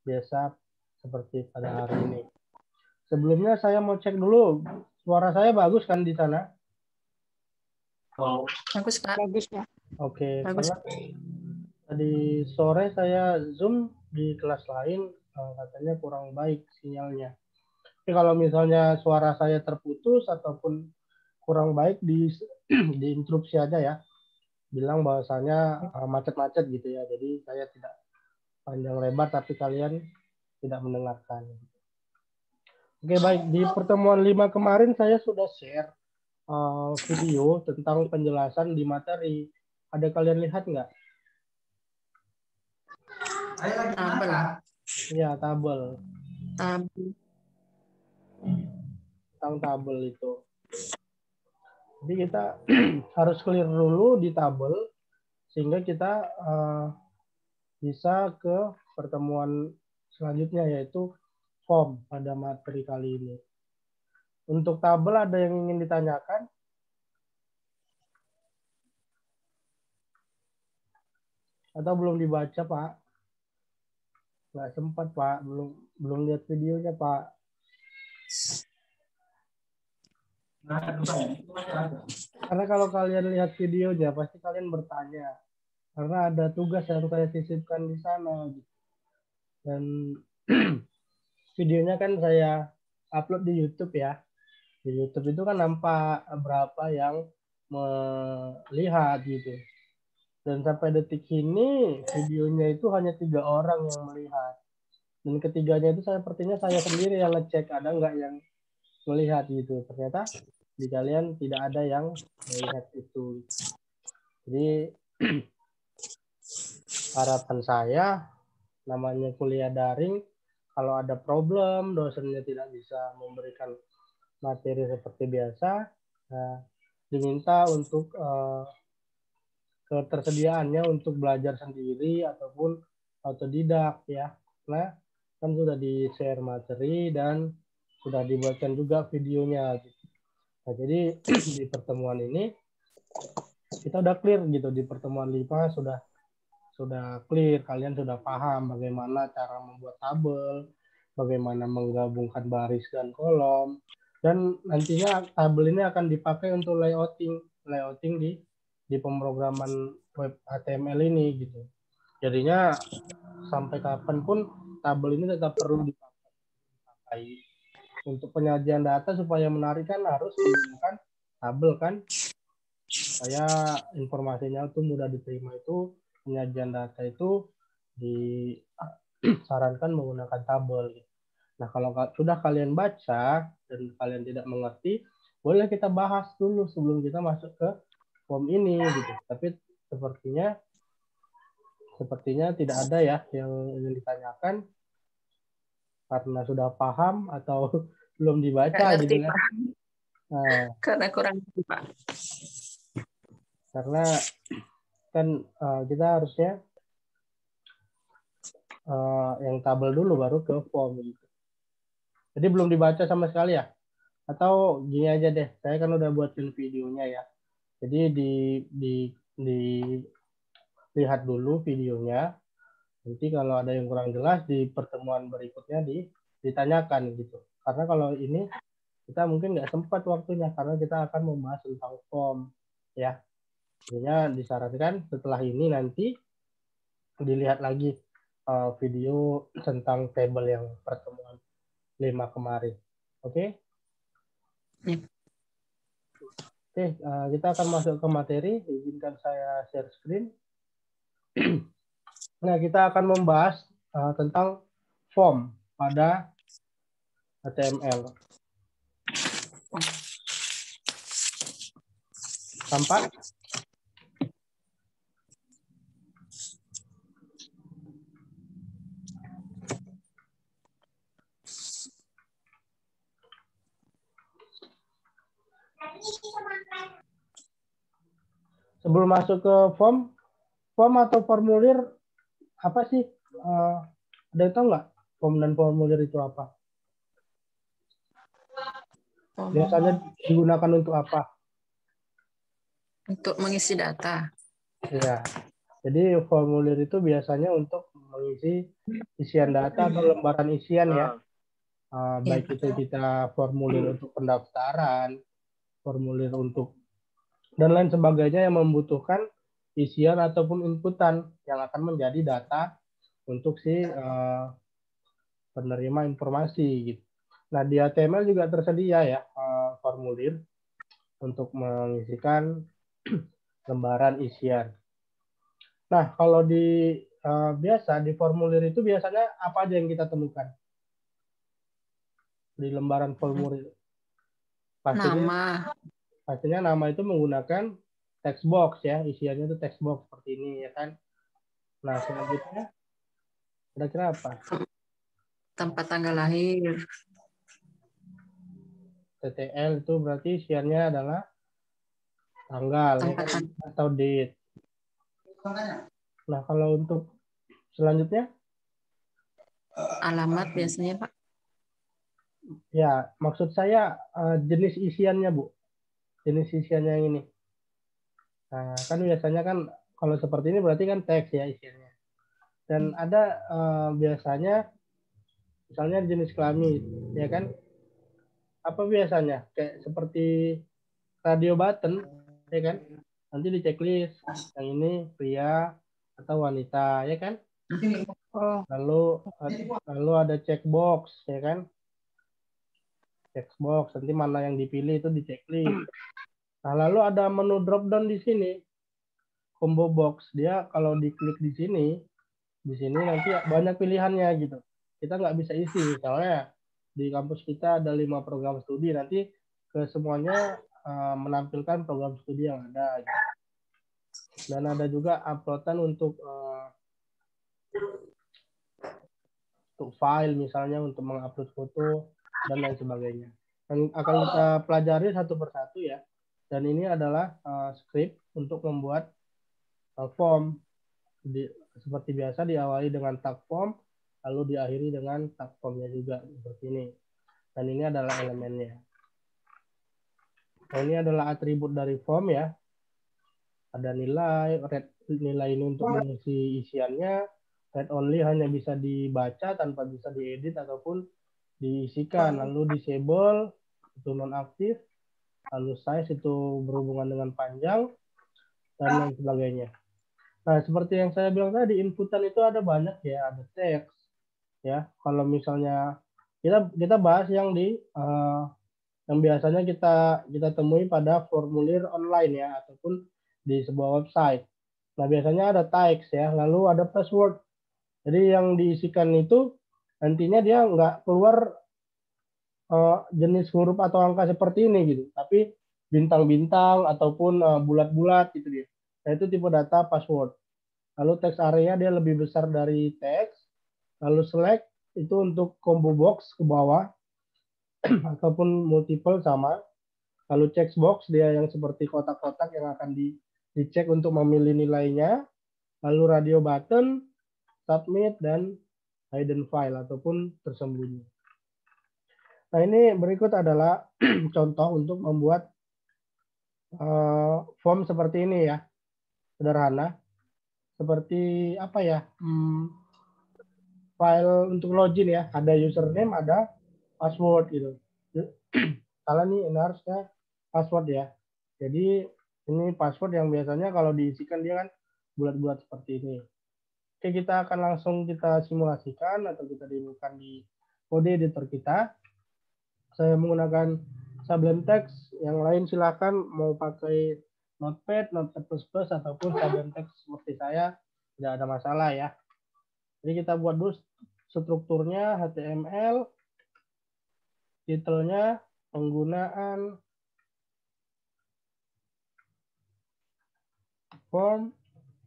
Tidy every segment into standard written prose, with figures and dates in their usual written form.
biasa seperti pada hari ini. Sebelumnya saya mau cek dulu, suara saya bagus kan di sana? Bagus, Pak. Bagus, Pak. Oke, Bagus. karena tadi sore saya Zoom di kelas lain, katanya kurang baik sinyalnya. Tapi kalau misalnya suara saya terputus ataupun kurang baik, diinterupsi aja ya. Bilang bahwasanya macet-macet gitu ya. Jadi saya tidak panjang lebar, tapi kalian tidak mendengarkan. Oke, baik. Di pertemuan 5 kemarin saya sudah share video tentang penjelasan di materi. Ada kalian lihat nggak? Tabel. Iya, tabel. Tabel. Tentang tabel itu. Jadi kita harus clear dulu di tabel sehingga kita bisa ke pertemuan selanjutnya, yaitu form pada materi kali ini. Untuk tabel ada yang ingin ditanyakan? Atau belum dibaca, Pak? Nggak sempat, Pak. Belum lihat videonya, Pak. Karena kalau kalian lihat videonya, pasti kalian bertanya. Karena ada tugas yang saya sisipkan di sana. Dan videonya kan saya upload di YouTube ya. Di YouTube itu kan nampak berapa yang melihat gitu. Dan sampai detik ini videonya itu hanya 3 orang yang melihat. Dan ketiganya itu sepertinya saya sendiri yang ngecek ada nggak yang melihat gitu. Ternyata di kalian tidak ada yang melihat itu. Jadi harapan saya, namanya kuliah daring, kalau ada problem, dosennya tidak bisa memberikan materi seperti biasa, diminta untuk ketersediaannya untuk belajar sendiri ataupun autodidak ya. Nah, kan sudah di-share materi dan sudah dibuatkan juga videonya. Nah, jadi di pertemuan ini kita udah clear gitu, di pertemuan 5 sudah clear, kalian sudah paham bagaimana cara membuat tabel, bagaimana menggabungkan baris dan kolom, dan nantinya tabel ini akan dipakai untuk layouting di pemrograman web HTML ini gitu. Jadinya sampai kapanpun tabel ini tetap perlu dipakai. Untuk penyajian data supaya menarik kan harus menggunakan tabel kan, supaya informasinya itu mudah diterima. Itu penyajian data itu disarankan menggunakan tabel. Nah, kalau sudah kalian baca dan kalian tidak mengerti, boleh kita bahas dulu sebelum kita masuk ke form ini gitu. Tapi sepertinya tidak ada ya yang ingin ditanyakan karena sudah paham atau belum dibaca Ngerti, gitu kan. Pak. Nah, Karena kurang ngerti, Pak. karena kan kita harusnya yang tabel dulu baru ke form gitu. Jadi belum dibaca sama sekali ya? Atau gini aja deh, saya kan udah buatin videonya ya. Jadi dilihat dulu videonya. Nanti kalau ada yang kurang jelas di pertemuan berikutnya ditanyakan gitu. Karena kalau ini kita mungkin nggak sempat waktunya karena kita akan membahas tentang form ya. Jadinya disarankan setelah ini nanti dilihat lagi video tentang table yang pertemuan 5 kemarin. Oke? Ya. Oke, kita akan masuk ke materi. Izinkan saya share screen. Nah, kita akan membahas tentang form pada HTML. Tampak? Sebelum masuk ke form atau formulir apa sih? Ada yang tahu nggak form dan formulir itu apa? Biasanya digunakan untuk apa? Untuk mengisi data. Ya, Jadi formulir itu biasanya untuk mengisi isian data atau lembaran isian ya. Ya, Baik itu kita formulir untuk pendaftaran, formulir untuk dan lain sebagainya yang membutuhkan isian ataupun inputan yang akan menjadi data untuk si penerima informasi gitu. Nah, di HTML juga tersedia ya formulir untuk mengisikan lembaran isian. Nah, kalau di biasa di formulir itu biasanya apa aja yang kita temukan di lembaran formulir? nama. Pastinya nama itu menggunakan text box ya, isiannya itu text box seperti ini ya kan. Nah, selanjutnya kira-kira apa? Tempat tanggal lahir. TTL itu berarti isiannya adalah tanggal ya Tempat kan atau date. Nah, kalau untuk selanjutnya alamat biasanya, Pak. ya maksud saya jenis isiannya Bu. Jenis isiannya yang ini. Nah, kan biasanya kan kalau seperti ini berarti kan teks ya isiannya. Dan ada biasanya misalnya jenis kelamin ya kan. Apa biasanya? Kayak seperti radio button ya kan. Nanti di checklist yang ini pria atau wanita ya kan. Lalu ada checkbox ya kan. Checkbox nanti mana yang dipilih itu di checklist. Nah, lalu ada menu drop down di sini. Combo box. Dia kalau diklik di sini nanti banyak pilihannya gitu. Kita nggak bisa isi. Misalnya di kampus kita ada 5 program studi, nanti ke semuanya menampilkan program studi yang ada. Gitu. Dan ada juga uploadan untuk file misalnya untuk mengupload foto dan lain sebagainya. Dan akan kita pelajari satu persatu ya. Dan ini adalah script untuk membuat form. Seperti biasa diawali dengan tag form, lalu diakhiri dengan tag formnya juga seperti ini. Dan ini adalah elemennya. Nah, ini adalah atribut dari form ya. Ada nilai, read nilai ini untuk mengisi isiannya, read only hanya bisa dibaca tanpa bisa diedit ataupun diisikan. Lalu disable itu nonaktif, lalu size itu berhubungan dengan panjang dan lain sebagainya. Nah, seperti yang saya bilang tadi, inputan itu ada banyak ya, ada teks ya. Kalau misalnya kita bahas yang yang biasanya kita temui pada formulir online ya ataupun di sebuah website. Nah, biasanya ada teks ya, lalu ada password. Jadi yang diisikan itu nantinya dia nggak keluar jenis huruf atau angka seperti ini gitu, tapi bintang-bintang ataupun bulat-bulat gitu dia. Nah, itu tipe data password. Lalu text area dia lebih besar dari teks. Lalu select itu untuk combo box ke bawah ataupun multiple sama. Lalu checkbox dia yang seperti kotak-kotak yang akan dicek untuk memilih nilainya. Lalu radio button, submit, dan hidden file ataupun tersembunyi. Nah, ini berikut adalah contoh untuk membuat form seperti ini ya. Sederhana. Seperti apa ya? File untuk login ya. Ada username, ada password gitu. Kalau ini harusnya password ya. Jadi ini password yang biasanya kalau diisikan dia kan bulat-bulat seperti ini. Oke, kita akan langsung kita simulasikan atau kita demokan di kode editor kita. Saya menggunakan Sublime Text, yang lain silakan mau pakai Notepad, Notepad++, ataupun Sublime Text seperti saya, tidak ada masalah ya. Jadi kita buat dulu strukturnya HTML, titelnya, penggunaan form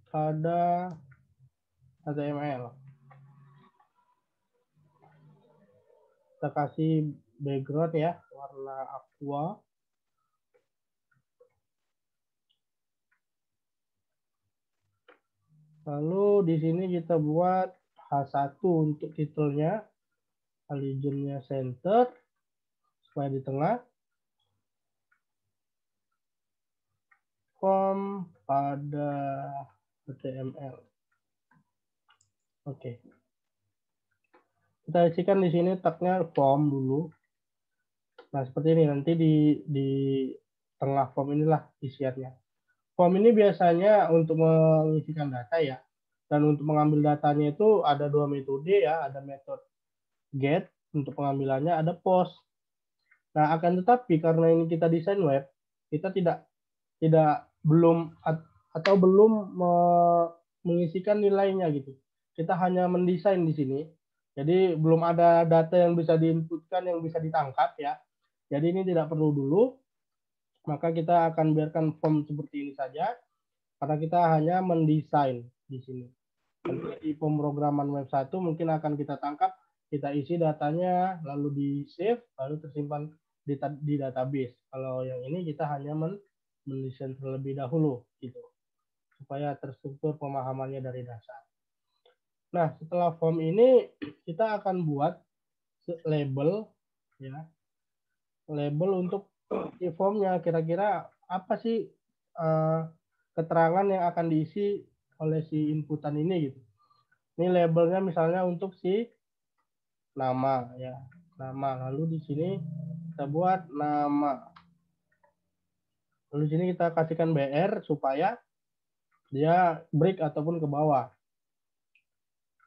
pada HTML. Kita kasih background ya, warna aqua. Lalu di sini kita buat H1 untuk titelnya, alignnya center, supaya di tengah. Form pada HTML. Oke. Kita isikan di sini tagnya form dulu. Nah, seperti ini nanti di tengah form inilah isiannya. Form ini biasanya untuk mengisikan data ya. Dan untuk mengambil datanya itu ada dua metode ya, ada metode get untuk pengambilannya, ada post. Nah, akan tetapi karena ini kita desain web, kita tidak belum mengisikan nilainya gitu. Kita hanya mendesain di sini. Jadi belum ada data yang bisa diinputkan, yang bisa ditangkap ya. Jadi ini tidak perlu dulu. Maka kita akan biarkan form seperti ini saja karena kita hanya mendesain di sini. Nanti di pemrograman web 1 mungkin akan kita tangkap, kita isi datanya, lalu di save, lalu tersimpan di database. Kalau yang ini kita hanya mendesain terlebih dahulu gitu, supaya terstruktur pemahamannya dari dasar. Nah, setelah form ini kita akan buat label ya. Label untuk di formnya, kira-kira apa sih keterangan yang akan diisi oleh si inputan ini gitu. Ini labelnya misalnya untuk si nama ya, nama. Lalu di sini kita buat nama. Lalu di sini kita kasihkan BR supaya dia break ataupun ke bawah.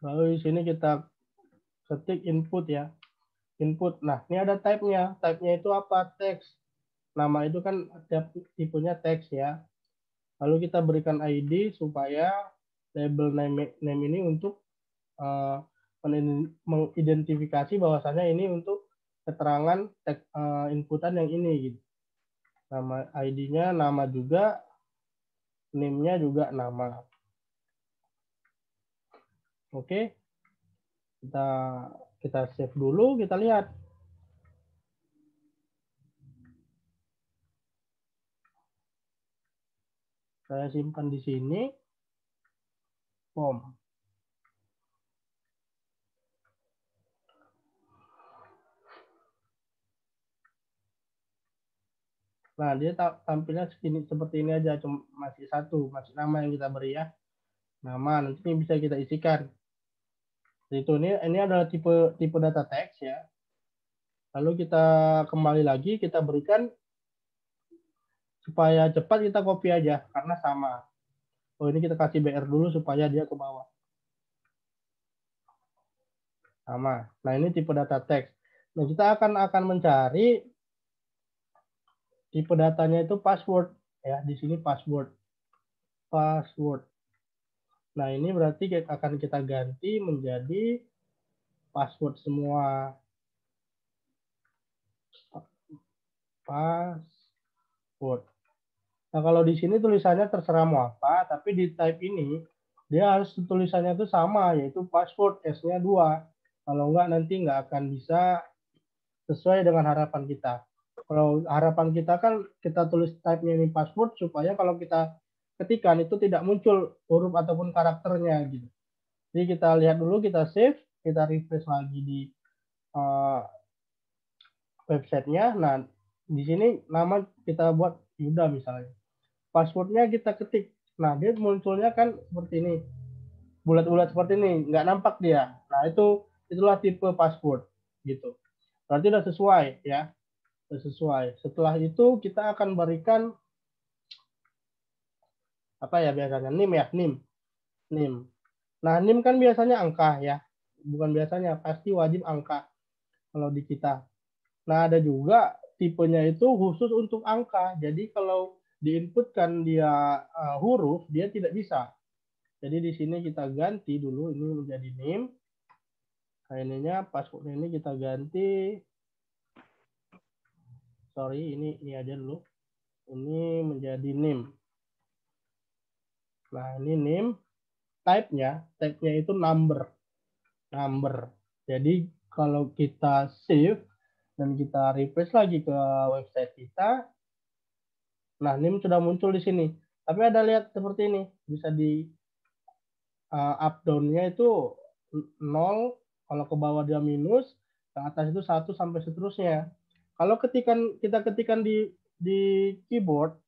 Lalu di sini kita ketik input ya. Input. Nah, ini ada type-nya. Type-nya itu apa? Teks. Nama itu kan tipenya teks ya. Lalu kita berikan ID supaya label name ini untuk mengidentifikasi bahwasannya ini untuk keterangan inputan yang ini gitu. Nama ID-nya nama juga, name-nya juga nama. Oke. Kita save dulu, kita lihat. Saya simpan di sini. Form. Nah, dia tampilnya seperti ini aja, cuma masih satu, masih nama yang kita beri ya. Nama, nanti ini bisa kita isikan. Itu ini adalah tipe data teks ya. Lalu kita kembali lagi, kita berikan supaya cepat kita copy aja karena sama. Oh, ini kita kasih BR dulu supaya dia ke bawah. Sama. Nah, ini tipe data teks. Nah, kita akan mencari tipe datanya itu password ya. Di sini password. Password. Nah, ini berarti akan kita ganti menjadi password semua. Password. Nah, kalau di sini tulisannya terserah mau apa, tapi di type ini dia harus tulisannya itu sama, yaitu password S-nya 2. Kalau enggak nanti enggak akan bisa sesuai dengan harapan kita. Kalau harapan kita kan kita tulis type-nya ini password supaya kalau kita ketikkan itu tidak muncul huruf ataupun karakternya gitu. Jadi kita lihat dulu, kita save, kita refresh lagi di websitenya. Nah, di sini nama kita buat Yuda misalnya. Passwordnya kita ketik. Nah, dia munculnya kan seperti ini. Bulat-bulat seperti ini, nggak nampak dia. Nah, itulah tipe password gitu. Berarti udah sesuai ya. Udah sesuai. Setelah itu kita akan berikan apa ya biasanya? NIM ya, NIM. NIM. Nah, NIM kan biasanya angka ya. Bukan biasanya, pasti wajib angka kalau di kita. Nah, ada juga tipenya itu khusus untuk angka. Jadi kalau diinputkan dia huruf, dia tidak bisa. Jadi di sini kita ganti dulu, ini menjadi name. Nah, ininya password ini kita ganti. Sorry, ini aja dulu. Ini menjadi name. Nah, ini name. Type-nya itu number. Number. Jadi kalau kita save dan kita refresh lagi ke website kita, nah name sudah muncul di sini. Tapi ada lihat seperti ini, bisa di up down-nya itu 0, kalau ke bawah dia minus, ke atas itu 1 sampai seterusnya. Kalau kita ketikkan di keyboard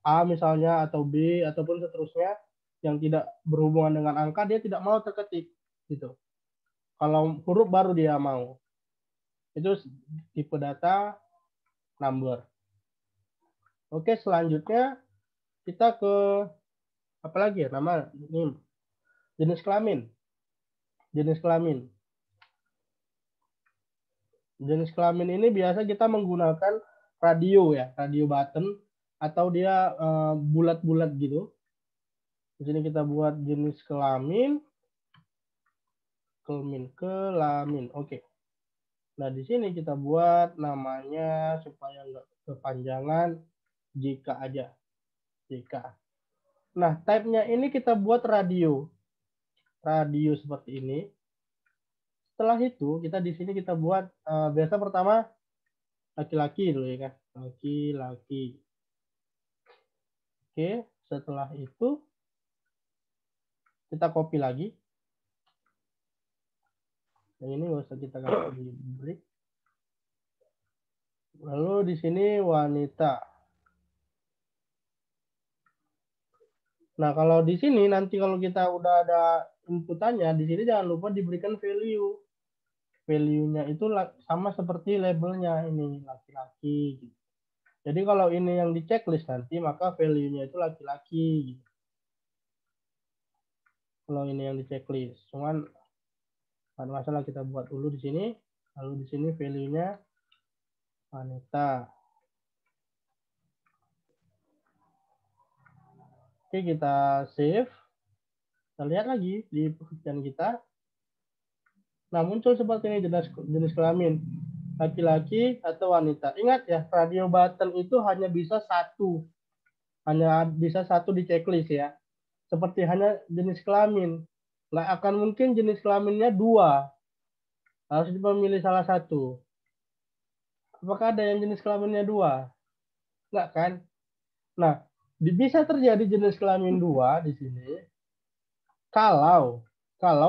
A misalnya atau B ataupun seterusnya, yang tidak berhubungan dengan angka dia tidak mau terketik gitu. Kalau huruf baru dia mau. Itu tipe data number. Oke, selanjutnya kita ke apa lagi ya? Nama ini jenis kelamin. Jenis kelamin. Jenis kelamin ini biasa kita menggunakan radio ya, radio button atau dia bulat-bulat gitu. Di sini kita buat jenis kelamin. Kelamin. Oke. Nah, di sini kita buat namanya supaya nggak kepanjangan jika aja. Jika. Nah, type-nya ini kita buat radio. Radio seperti ini. Setelah itu, kita di sini kita buat biasa pertama laki-laki dulu ya kan. Laki-laki. Oke, setelah itu kita copy lagi. Yang ini nggak usah kita kasih di break. Lalu di sini wanita. Nah, kalau di sini nanti kalau kita udah ada inputannya, di sini jangan lupa diberikan value. Value-nya itu sama seperti labelnya ini, laki-laki. Gitu. Jadi kalau ini yang di checklist nanti, maka value-nya itu laki-laki. Gitu. Kalau ini yang di checklist. Cuman, ada masalah kita buat dulu di sini. Lalu di sini value-nya wanita. Oke, kita save. Kita lihat lagi di pekerjaan kita. Nah, muncul seperti ini jenis kelamin. Laki-laki atau wanita. Ingat ya, radio button itu hanya bisa satu. Hanya bisa satu di checklist ya. Seperti hanya jenis kelamin. Nggak akan mungkin jenis kelaminnya dua. Harus memilih salah satu. Apakah ada yang jenis kelaminnya dua? Nggak kan? Nah, bisa terjadi jenis kelamin dua di sini. Kalau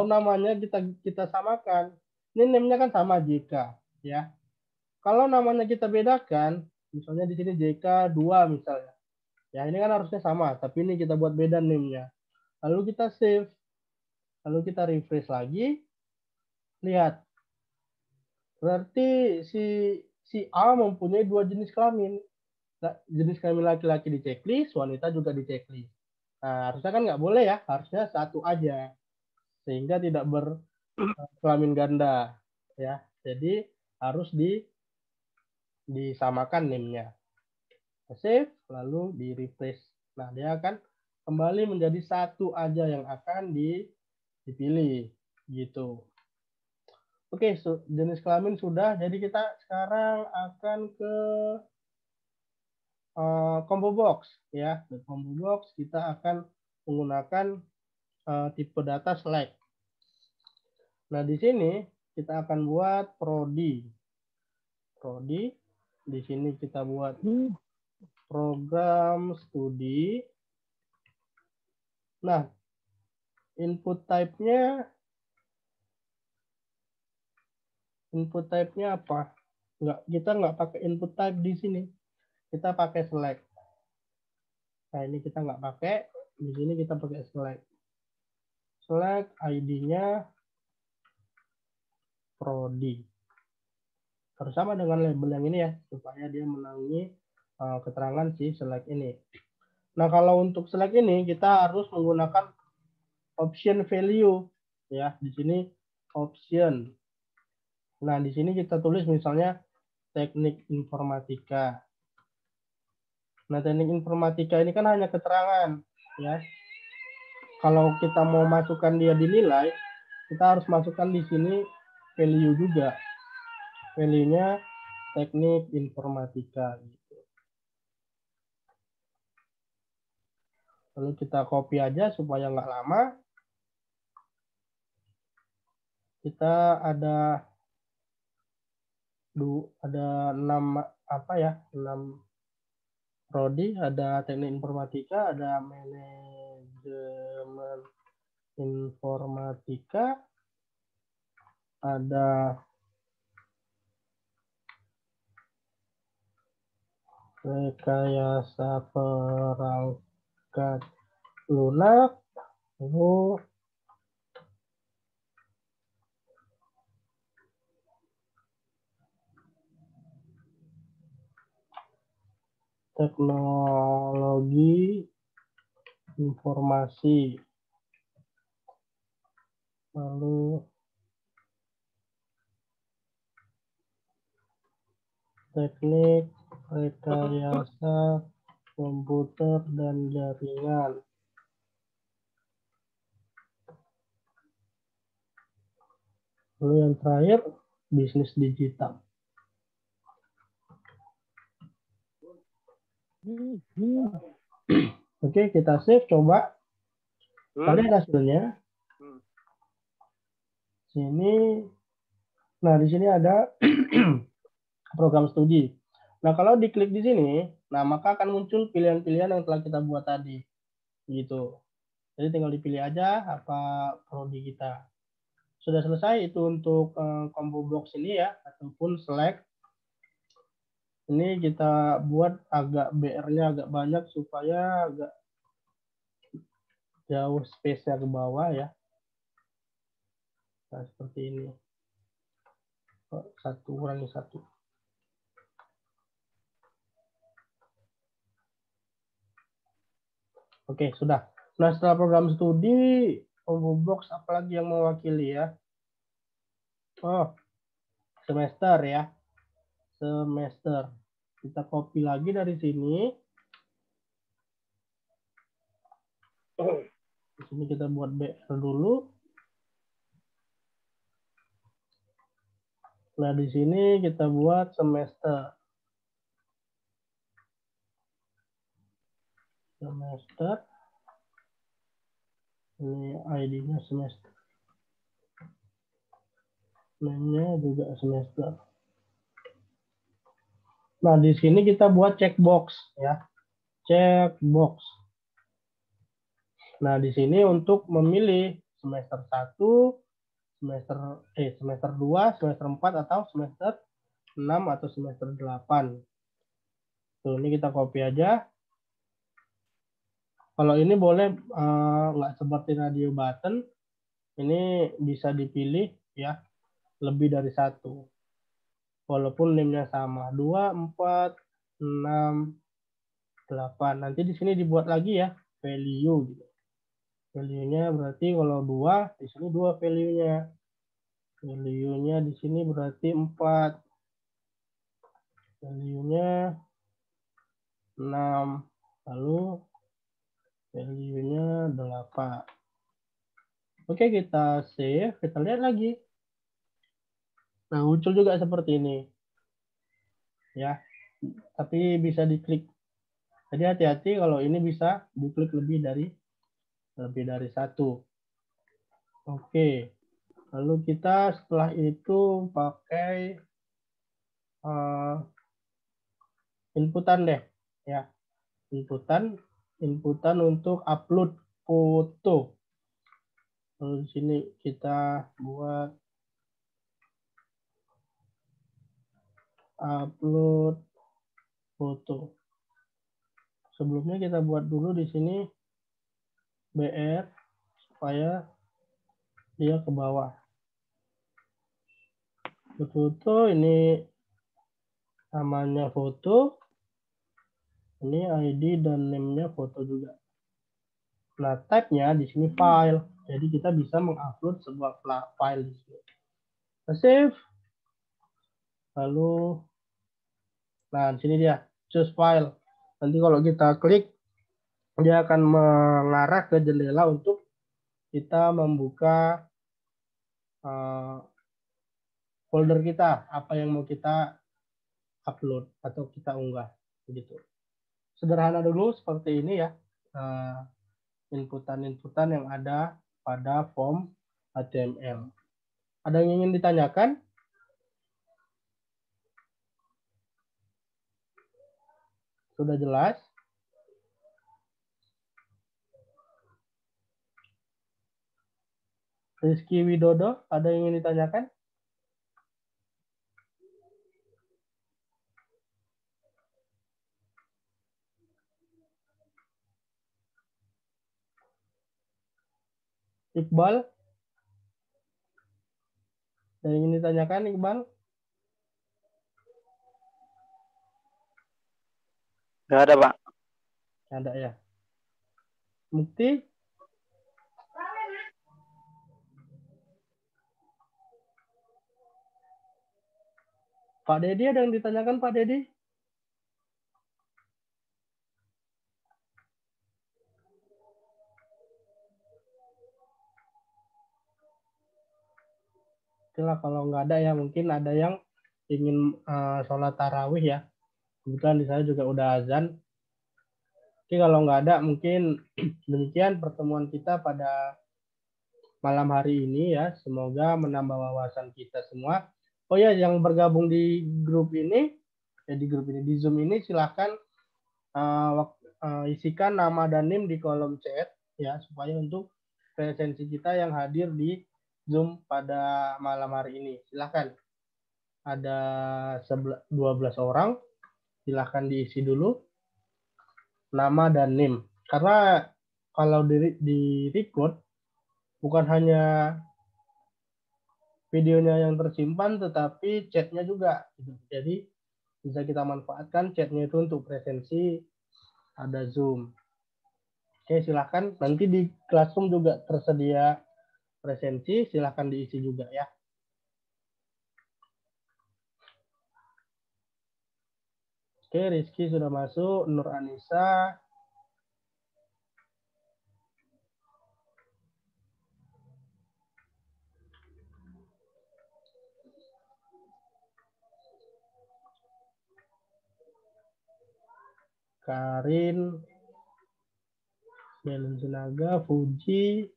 namanya kita samakan. Ini name-nya kan sama JK ya. Kalau namanya kita bedakan, misalnya di sini JK 2 misalnya. Ya, ini kan harusnya sama, tapi ini kita buat beda name-nya. Lalu kita save. Lalu kita refresh lagi. Lihat. Berarti si A mempunyai dua jenis kelamin. Jenis kelamin laki-laki di checklist, wanita juga di checklist. Nah, harusnya kan nggak boleh ya, harusnya satu aja. Sehingga tidak berkelamin ganda. Ya, jadi harus disamakan name-nya. Save, lalu di refresh. Nah, dia akan kembali menjadi satu aja yang akan dipilih. Gitu. Oke, jenis kelamin sudah. Jadi kita sekarang akan ke combo box. Ya, di combo box kita akan menggunakan tipe data select. Nah, di sini kita akan buat prodi. Prodi. Di sini kita buat program studi. Nah, input type-nya apa? Kita nggak pakai input type di sini. Kita pakai select. Nah, ini kita nggak pakai. Di sini kita pakai select. Select ID-nya prodi. Harus sama dengan label yang ini ya, supaya dia menangani keterangan si select ini. Nah, kalau untuk select ini kita harus menggunakan option value ya. Di sini option. Nah, di sini kita tulis misalnya teknik informatika. Nah, teknik informatika ini kan hanya keterangan ya. Kalau kita mau masukkan dia dinilai, kita harus masukkan di sini value juga. Value-nya teknik informatika gitu. Lalu kita copy aja supaya nggak lama. Kita ada 6 6 prodi, ada teknik informatika, ada manajemen informatika, ada rekayasa perangkat lunak, Lalu teknologi informasi, lalu teknik rekayasa komputer dan jaringan. Lalu yang terakhir, bisnis digital. Oke, kita save, coba. Kita lihat hasilnya. Sini, nah di sini ada program studi. Nah, kalau diklik di sini, nah maka akan muncul pilihan-pilihan yang telah kita buat tadi. Gitu. Jadi tinggal dipilih aja apa prodi kita. Sudah selesai itu untuk combo box ini ya, ataupun select. Ini kita buat agak BR-nya agak banyak supaya agak jauh space-nya ke bawah ya. Nah, seperti ini. Satu kurangi satu. Oke, sudah. Nah, setelah program studi, combo box apalagi yang mewakili ya? Oh, semester ya. Semester. Kita copy lagi dari sini. Di sini kita buat BR dulu. Nah, di sini kita buat semester. Semester. Ini ID-nya semester. Name-nya juga semester. Nah, di sini kita buat checkbox ya. Checkbox. Nah, di sini untuk memilih semester 1, semester 2, semester 4 atau semester 6 atau semester 8. Tuh, ini kita copy aja. Kalau ini boleh nggak seperti radio button, ini bisa dipilih ya lebih dari satu. Walaupun name-nya sama, 2, 4, 6, 8. Nanti di sini dibuat lagi ya value gitu. Value-nya berarti kalau 2, di sini 2 value-nya. Value-nya di sini berarti 4. Value-nya 6. Lalu value-nya 8. Oke, kita save, kita lihat lagi. Nah, muncul juga seperti ini. Ya, tapi bisa diklik. Jadi hati-hati kalau ini bisa diklik lebih dari satu. Oke. Lalu kita setelah itu pakai inputan deh, ya. Inputan untuk upload foto. Lalu di sini kita buat upload foto. Sebelumnya kita buat dulu di sini BR supaya dia ke bawah. Foto ini namanya foto. Ini ID dan name-nya foto juga. Nah, type-nya di sini file. Jadi kita bisa mengupload sebuah file di sini. Save. Lalu, nah di sini dia choose file. Nanti kalau kita klik, dia akan mengarah ke jendela untuk kita membuka folder kita, apa yang mau kita upload atau kita unggah, begitu. Sederhana dulu seperti ini ya, inputan-inputan yang ada pada form HTML. Ada yang ingin ditanyakan? Sudah jelas? Rizky Widodo, ada yang ingin ditanyakan? Iqbal? Yang ingin ditanyakan, Iqbal? Nggak ada, Pak. Ada ya. Mukti? Pak Dedi ada yang ditanyakan, Pak Dedi? Itulah kalau nggak ada ya, mungkin ada yang ingin sholat tarawih ya. Kebetulan di sana juga udah azan. Oke, kalau nggak ada, mungkin demikian pertemuan kita pada malam hari ini ya. Semoga menambah wawasan kita semua. Oh ya, yang bergabung di grup ini, di Zoom ini, silahkan isikan nama dan NIM di kolom chat ya, supaya untuk presensi kita yang hadir di Zoom pada malam hari ini. Silahkan. Ada 12 orang, silahkan diisi dulu nama dan NIM. Karena kalau di record bukan hanya videonya yang tersimpan, tetapi chatnya juga. Jadi bisa kita manfaatkan chatnya itu untuk presensi ada Zoom. Oke, silahkan. Nanti di Classroom juga tersedia presensi, silahkan diisi juga ya. Oke, Rizky sudah masuk, Nur Anissa. Karin, Belen Sinaga, Fuji,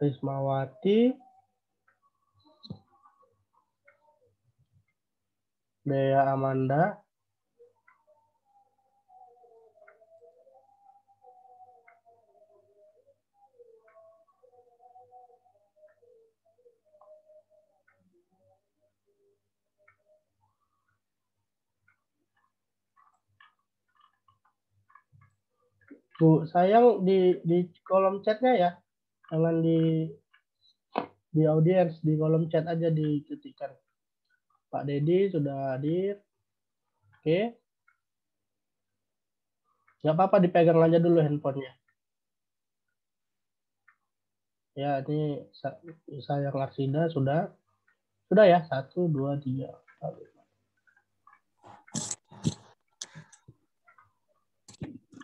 Rismawati, Dea Amanda, Bu, sayang di kolom chatnya ya, jangan di audiens, di kolom chat aja diketikkan. Pak Dedi sudah hadir. Oke. Nggak apa-apa, dipegang aja dulu handphonenya. Ya, ini sayang Arsida sudah. Sudah ya, 1, 2, 3.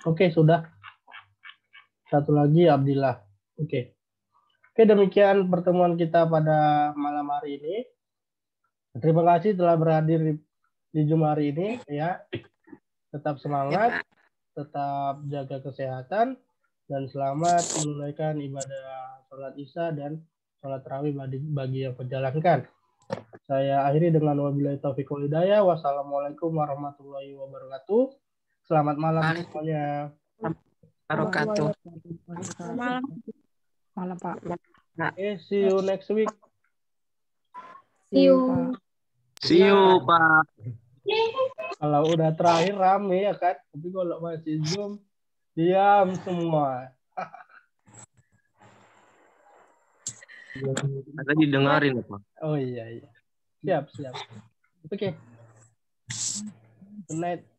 Oke, sudah. Satu lagi Abdillah. Oke. Oke, demikian pertemuan kita pada malam hari ini. Terima kasih telah berhadir di Zoom hari ini ya. Tetap semangat, tetap jaga kesehatan, dan selamat menunaikan ibadah sholat Isya dan sholat tarawih bagi yang menjalankan. Saya akhiri dengan wabillahi taufiq wal hidayah. Wassalamualaikum warahmatullahi wabarakatuh. Selamat malam semuanya. Wabarakatuh. Malam. Malam, Pak. Okay, see you next week. See you, Pak. See you, Pak. Kalau udah terakhir rame ya kan, tapi kalau masih Zoom diam semua. Ada didengarin, Pak. Oh iya. Siap. Oke. Good night.